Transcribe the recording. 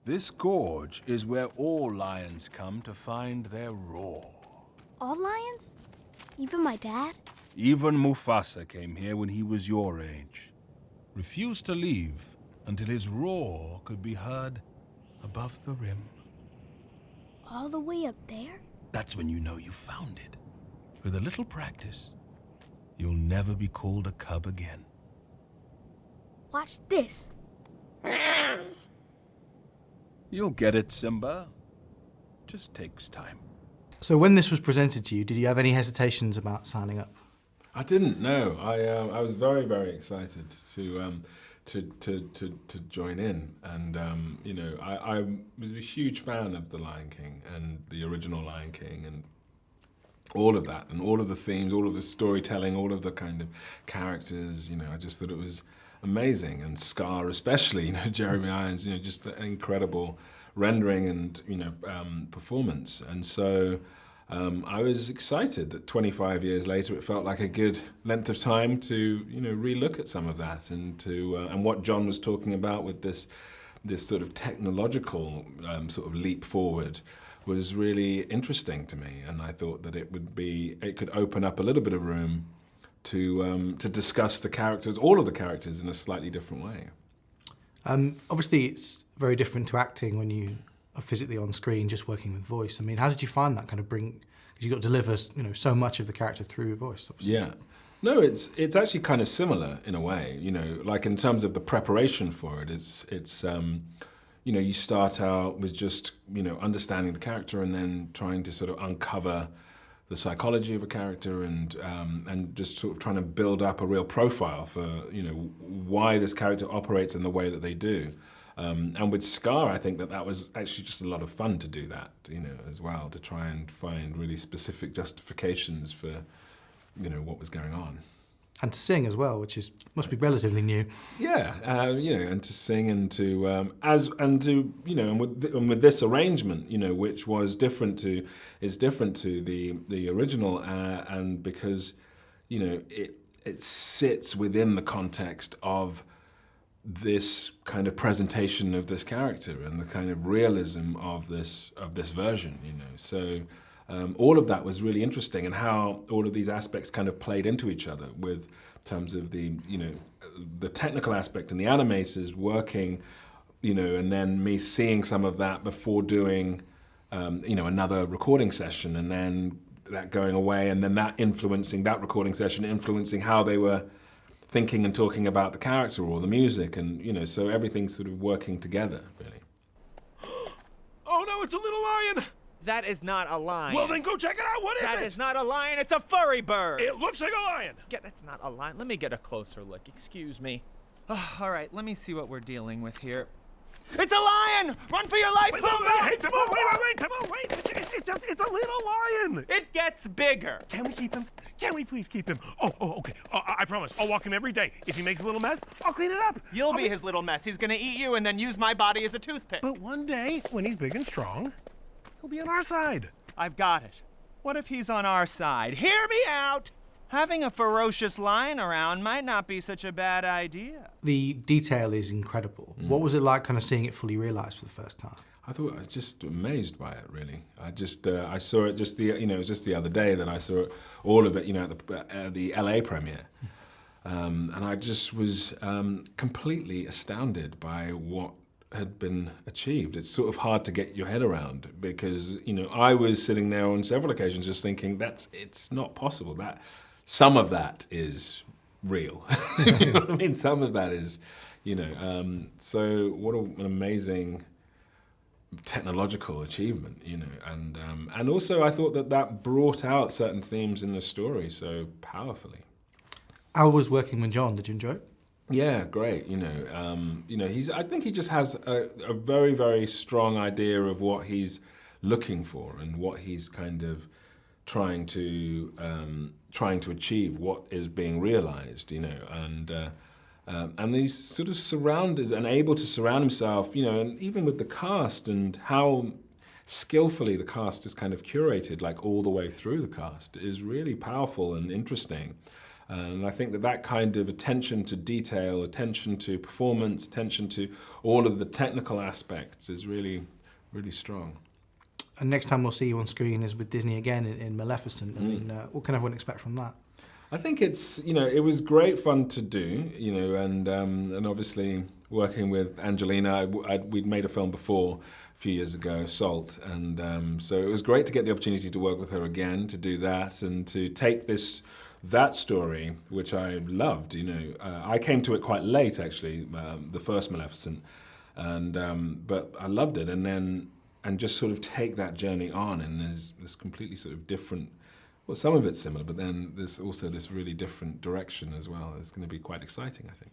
This gorge is where all lions come to find their roar. All lions? Even my dad? Even Mufasa came here when he was your age. Refused to leave until his roar could be heard above the rim. All the way up there? That's when you know you found it. With a little practice, you'll never be called a cub again. Watch this. You'll get it, Simba. Just takes time. So when this was presented to you, did you have any hesitations about signing up? I didn't know. I was very, very excited to join in, and you know, I was a huge fan of The Lion King and the original Lion King and all of that, and all of the themes, all of the storytelling, all of the kind of characters. You know, I just thought it was amazing, and Scar especially. You know, Jeremy Irons. You know, just an incredible rendering and performance, and so. I was excited that 25 years later it felt like a good length of time to relook at some of that and and what Jon was talking about with this sort of technological sort of leap forward was really interesting to me, and I thought that it could open up a little bit of room to discuss the characters, all of the characters, in a slightly different way. Obviously it's very different to acting when you are physically on screen, just working with voice. I mean, how did you find that kind of because you've got to deliver, so much of the character through your voice, obviously. Yeah. No, it's actually kind of similar in a way, like in terms of the preparation for it. It's you start out with just, understanding the character and then trying to sort of uncover the psychology of a character and just sort of trying to build up a real profile for, why this character operates in the way that they do. And with Scar, I think that was actually just a lot of fun to do that, as well, to try and find really specific justifications for, what was going on. And to sing as well, which must be relatively new. Yeah, and to sing and with this arrangement, which is different to the original, and because, it sits within the context of this kind of presentation of this character and the kind of realism of this version, So all of that was really interesting, and how all of these aspects kind of played into each other with terms of the technical aspect and the animators working, and then me seeing some of that before doing, another recording session, and then that going away, and then that recording session influencing how they were thinking and talking about the character or the music, and so everything's sort of working together, really. Oh no, it's a little lion! That is not a lion. Well then go check it out, what is it? That is not a lion, it's a furry bird! It looks like a lion! That's not a lion, let me get a closer look, excuse me. All right, let me see what we're dealing with here. It's a lion! Run for your life, Pumbaa! Hey, Timon, wait, Timon, wait! It's a little lion! It gets bigger! Can we keep him? Can we please keep him? Oh, okay. I promise. I'll walk him every day. If he makes a little mess, I'll clean it up. You'll be his little mess. He's gonna eat you and then use my body as a toothpick. But one day, when he's big and strong, he'll be on our side. I've got it. What if he's on our side? Hear me out! Having a ferocious lion around might not be such a bad idea. The detail is incredible. What was it like kind of seeing it fully realised for the first time? I thought I was just amazed by it, really. I saw it it was just the other day that I saw all of it, at the LA premiere. And I just was completely astounded by what had been achieved. It's sort of hard to get your head around because, I was sitting there on several occasions just thinking it's not possible. That some of that is real. You know what I mean? Some of that is, so what an amazing technological achievement, and also I thought that brought out certain themes in the story so powerfully. How was working with Jon? Did you enjoy it? Yeah, great. I think he just has a very, very strong idea of what he's looking for and what he's kind of trying to achieve, what is being realized, and he's sort of surrounded and able to surround himself, and even with the cast and how skillfully the cast is kind of curated, like all the way through the cast, is really powerful and interesting. And I think that kind of attention to detail, attention to performance, attention to all of the technical aspects is really, really strong. And next time we'll see you on screen is with Disney again in Maleficent. I mean, what can everyone expect from that? I think it's, it was great fun to do, and obviously working with Angelina, we'd made a film before a few years ago, Salt, and so it was great to get the opportunity to work with her again, to do that, and to take that story, which I loved, I came to it quite late actually, the first Maleficent, but I loved it, and just sort of take that journey on, and there's this completely sort of different. Well, some of it's similar, but then there's also this really different direction as well. It's going to be quite exciting, I think.